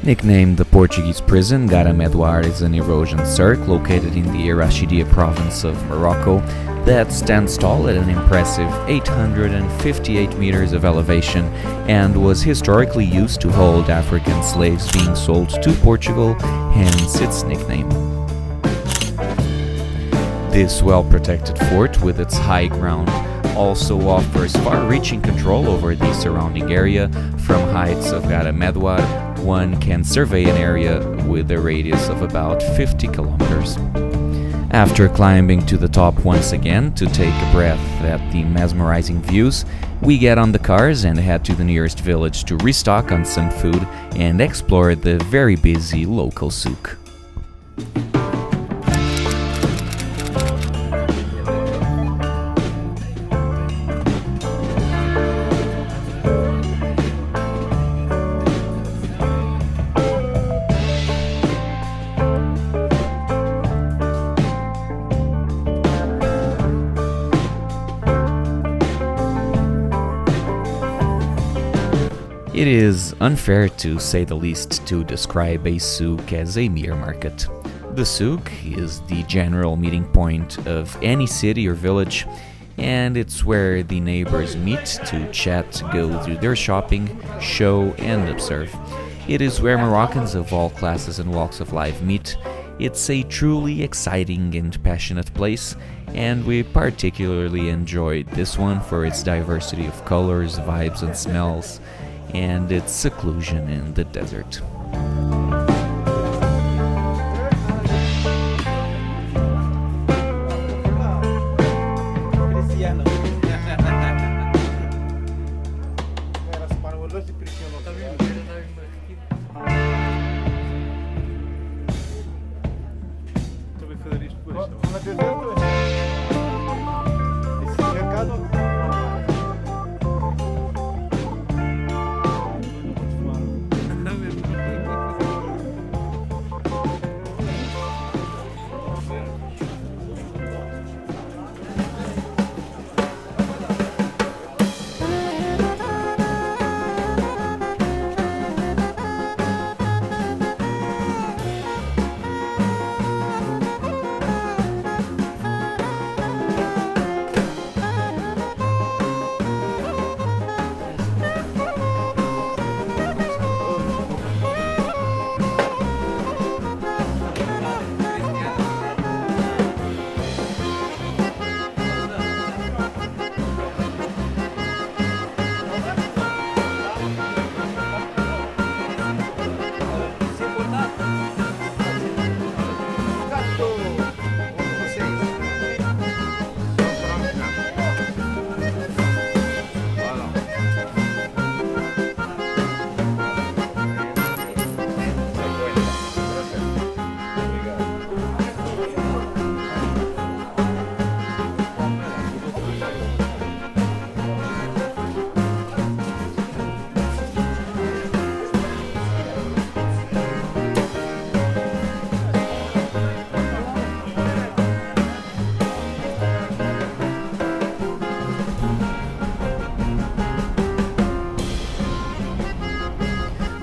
Nicknamed the Portuguese Prison, Gamedoir is an erosion cirque located in the Irashidia province of Morocco that stands tall at an impressive 858 meters of elevation and was historically used to hold African slaves being sold to Portugal, hence its nickname. This well-protected fort, with its high ground, also offers far-reaching control over the surrounding area. From heights of Gamedoir, one can survey an area with a radius of about 50 kilometers. After climbing to the top once again to take a breath at the mesmerizing views, we get on the cars and head to the nearest village to restock on some food and explore the very busy local souk. It is unfair, to say the least, to describe a souk as a mere market. The souk is the general meeting point of any city or village, and it's where the neighbors meet to chat, go through their shopping, show, and observe. It is where Moroccans of all classes and walks of life meet. It's a truly exciting and passionate place, and we particularly enjoyed this one for its diversity of colors, vibes, and smells, and its seclusion in the desert.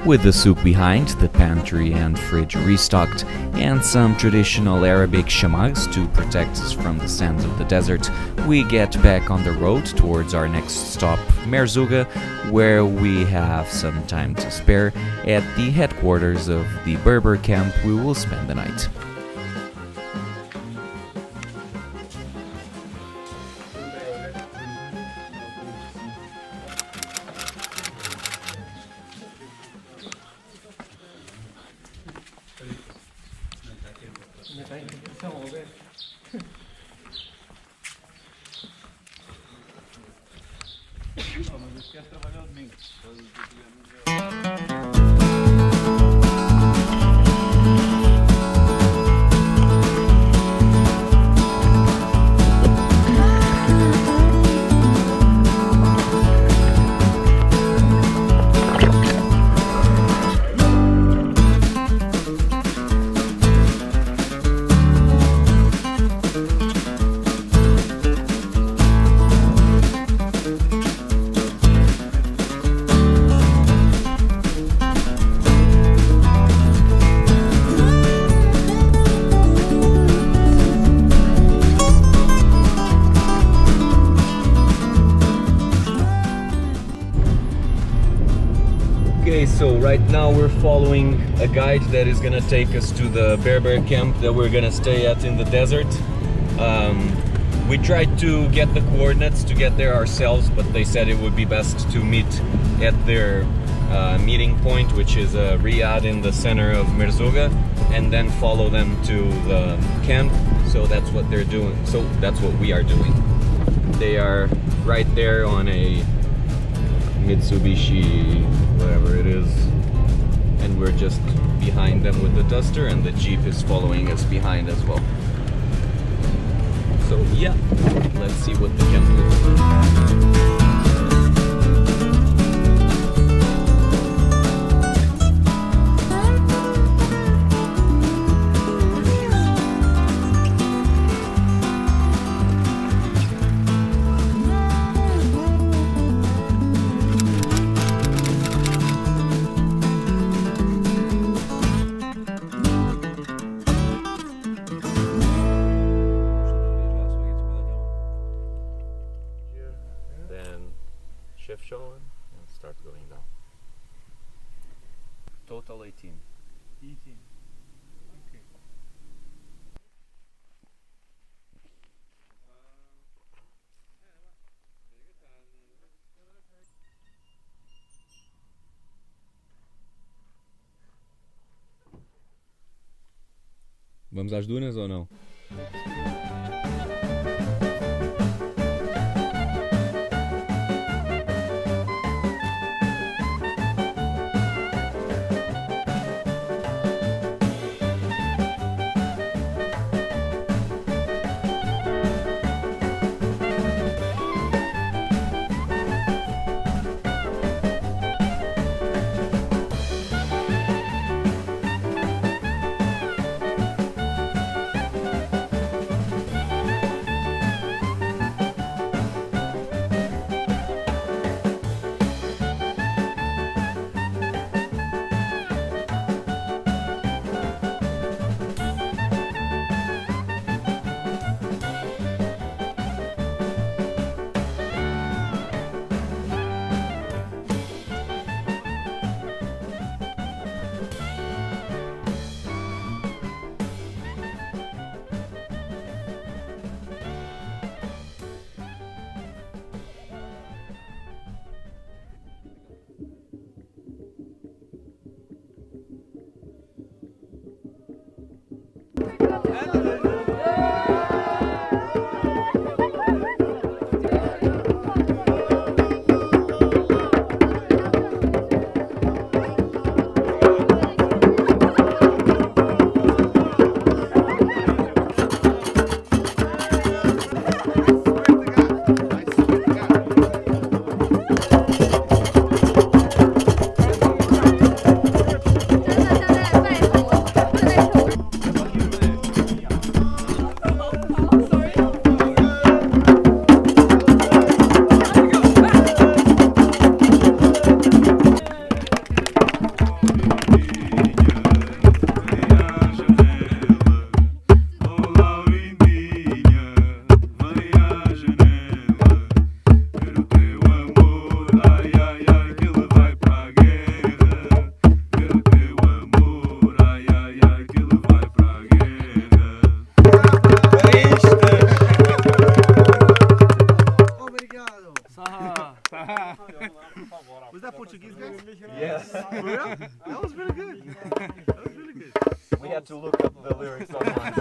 With the souk behind, the pantry and fridge restocked, and some traditional Arabic shamags to protect us from the sands of the desert, we get back on the road towards our next stop, Merzouga, where we have some time to spare. At the headquarters of the Berber Camp, we will spend the night. Okay, so right now we're following a guide that is gonna take us to the Berber Camp that we're gonna stay at in the desert. We tried to get the coordinates to get there ourselves, but they said it would be best to meet at their meeting point, which is a riad in the center of Merzouga, and then follow them to the camp. So that's what they're doing. So that's what we are doing. They are right there on a Mitsubishi, whatever it is, and we're just behind them with the duster, and the Jeep is following us behind as well. So yeah, let's see what the camp looks like. Shift showing and start going down. Total 18. 18. Okay. Vamos às dunas ou não? Was that Portuguese, guys? Yes. For real? That was really good. That was really good. We had to look up the lyrics online.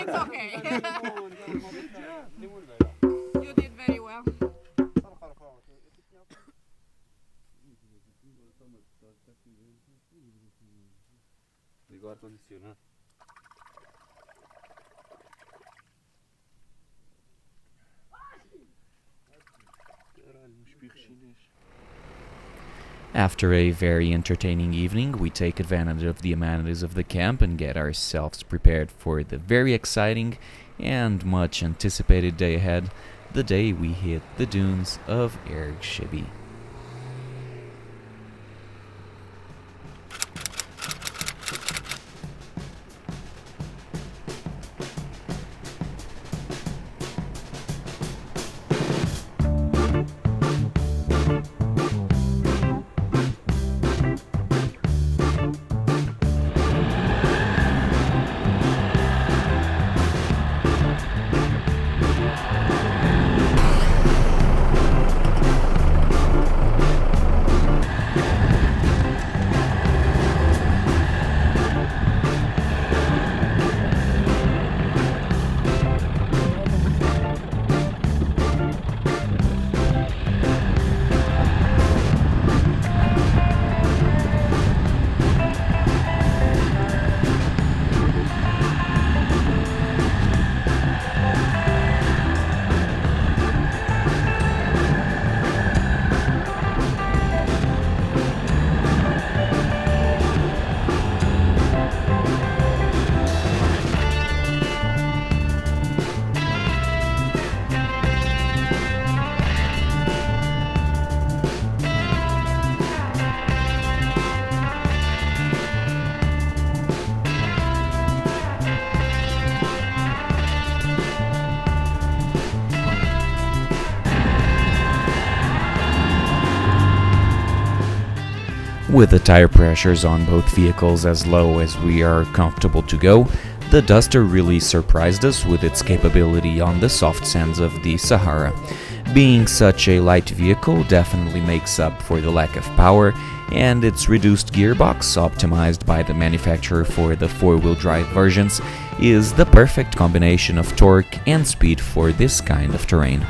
It's okay. You did very well. Ligou o ar-condicionado. After a very entertaining evening, we take advantage of the amenities of the camp and get ourselves prepared for the very exciting and much anticipated day ahead, the day we hit the dunes of Erg-Shebi. With the tire pressures on both vehicles as low as we are comfortable to go, the Duster really surprised us with its capability on the soft sands of the Sahara. Being such a light vehicle definitely makes up for the lack of power, and its reduced gearbox, optimized by the manufacturer for the four-wheel drive versions, is the perfect combination of torque and speed for this kind of terrain.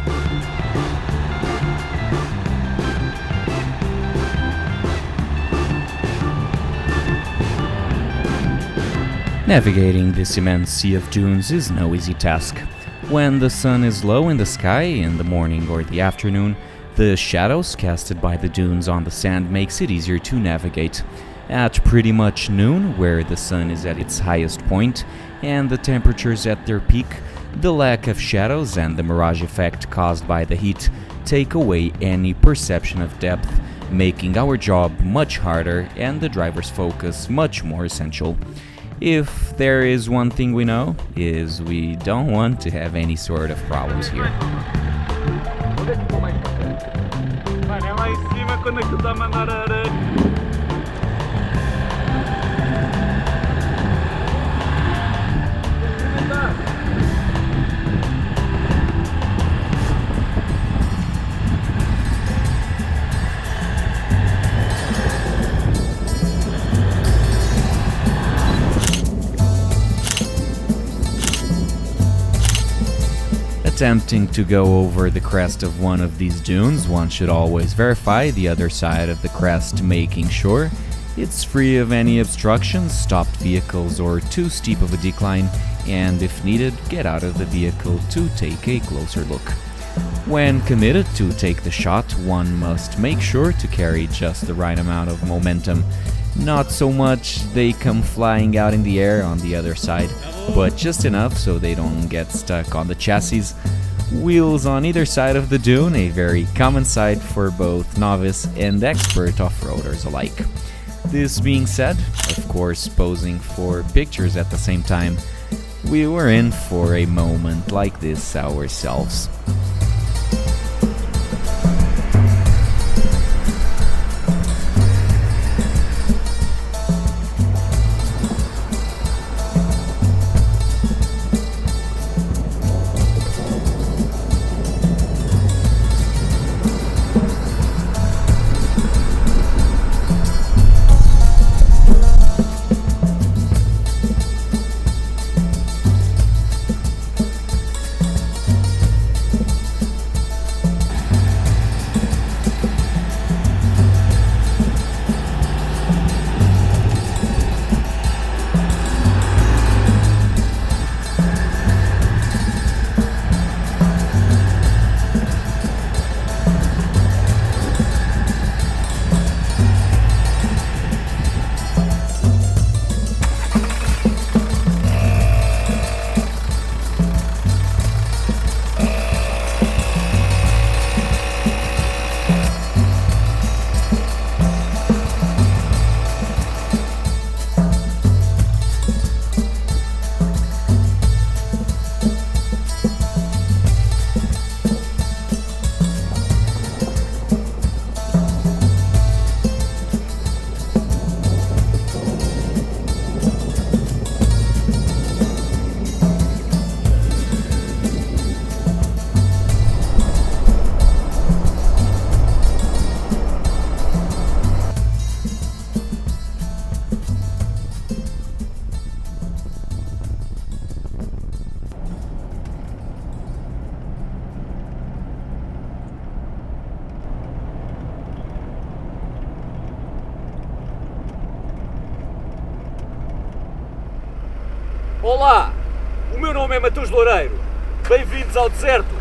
Navigating this immense sea of dunes is no easy task. When the sun is low in the sky in the morning or the afternoon, the shadows casted by the dunes on the sand makes it easier to navigate. At pretty much noon, where the sun is at its highest point and the temperatures at their peak, the lack of shadows and the mirage effect caused by the heat take away any perception of depth, making our job much harder and the driver's focus much more essential. If there is one thing we know, is we don't want to have any sort of problems here. Mano, é lá em cima quando aquilo está a mandar a areia. Attempting to go over the crest of one of these dunes, one should always verify the other side of the crest, making sure it's free of any obstructions, stopped vehicles, or too steep of a decline, and if needed, get out of the vehicle to take a closer look. When committed to take the shot, one must make sure to carry just the right amount of momentum. Not so much they come flying out in the air on the other side, but just enough so they don't get stuck on the chassis. Wheels on either side of the dune, a very common sight for both novice and expert off-roaders alike. This being said, of course posing for pictures at the same time, we were in for a moment like this ourselves. Olá, o meu nome é Matheus Loureiro. Bem-vindos ao deserto.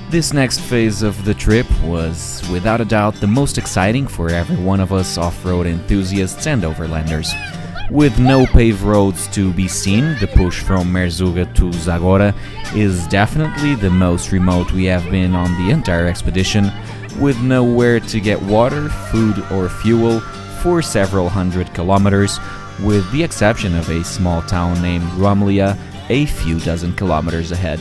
This next phase of the trip was, without a doubt, the most exciting for every one of us off-road enthusiasts and overlanders. With no paved roads to be seen, the push from Merzouga to Zagora is definitely the most remote we have been on the entire expedition, with nowhere to get water, food or fuel for several hundred kilometers, with the exception of a small town named Romlia a few dozen kilometers ahead.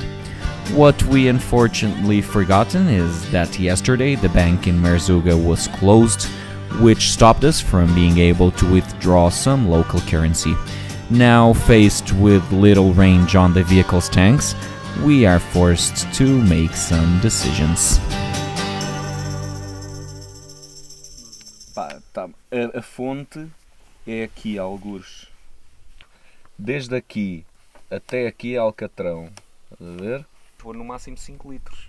What we unfortunately forgotten is that yesterday the bank in Merzouga was closed, which stopped us from being able to withdraw some local currency. Now, faced with little range on the vehicle's tanks, we are forced to make some decisions. Pá, tá. A fonte é aqui, algures. Desde aqui até aqui é Alcatrão. Estás a ver? Pôr no máximo 5 litros.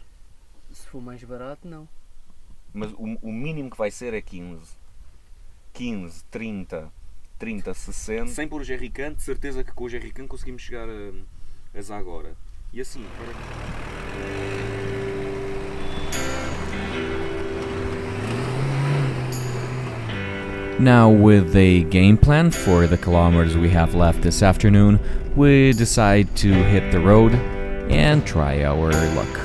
Se for mais barato, não. Mas o mínimo que vai ser é 15. 15, 30, 60. Sem pôr o jerrycan, de certeza que com o jerrycan conseguimos chegar a Zagora. E assim, Now, with a game plan for the kilometers we have left this afternoon, we decide to hit the road and try our luck.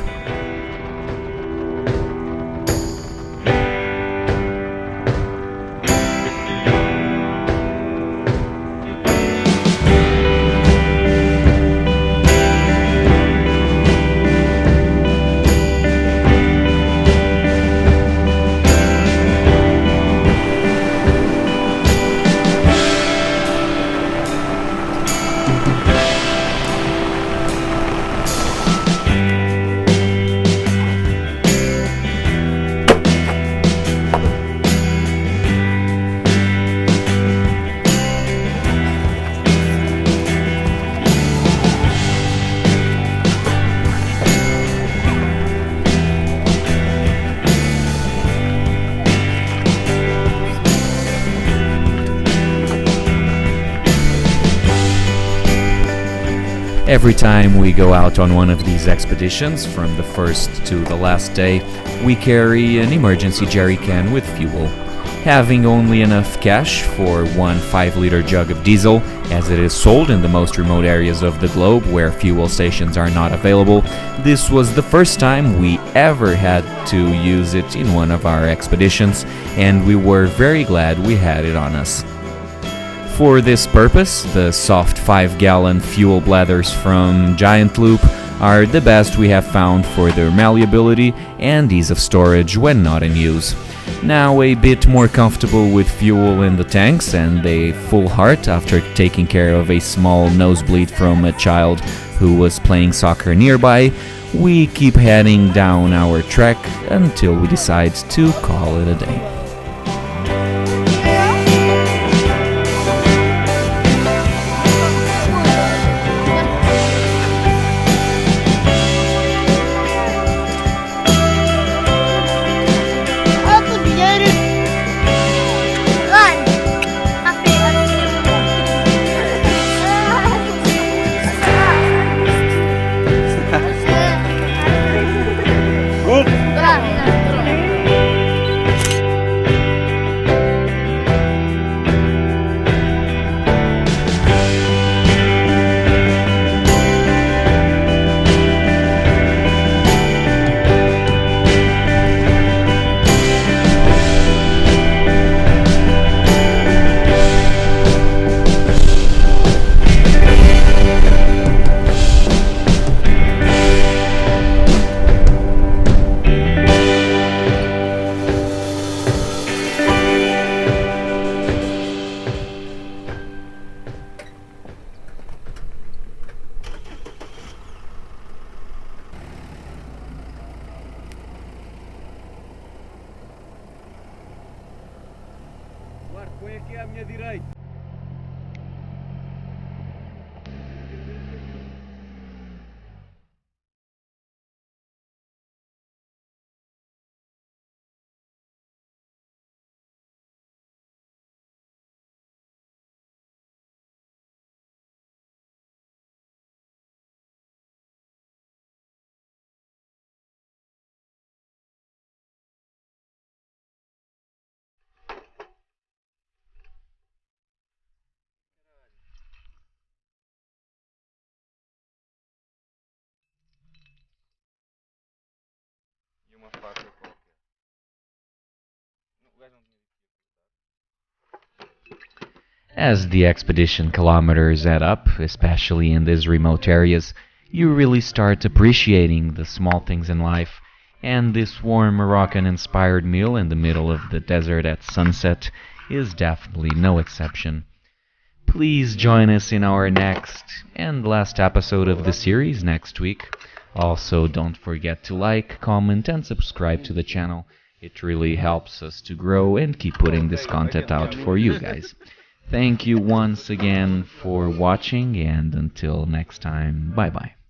Every time we go out on one of these expeditions, from the first to the last day, we carry an emergency jerry can with fuel. Having only enough cash for one 5-liter jug of diesel, as it is sold in the most remote areas of the globe where fuel stations are not available, this was the first time we ever had to use it in one of our expeditions, and we were very glad we had it on us. For this purpose, the soft 5-gallon fuel bladders from Giant Loop are the best we have found for their malleability and ease of storage when not in use. Now a bit more comfortable with fuel in the tanks and a full heart after taking care of a small nosebleed from a child who was playing soccer nearby, we keep heading down our trek until we decide to call it a day. Põe aqui à minha direita. As the expedition kilometers add up, especially in these remote areas, you really start appreciating the small things in life, and this warm Moroccan-inspired meal in the middle of the desert at sunset is definitely no exception. Please join us in our next and last episode of the series next week. Also, don't forget to like, comment, and subscribe to the channel. It really helps us to grow and keep putting this content out for you guys. Thank you once again for watching, and until next time, bye-bye.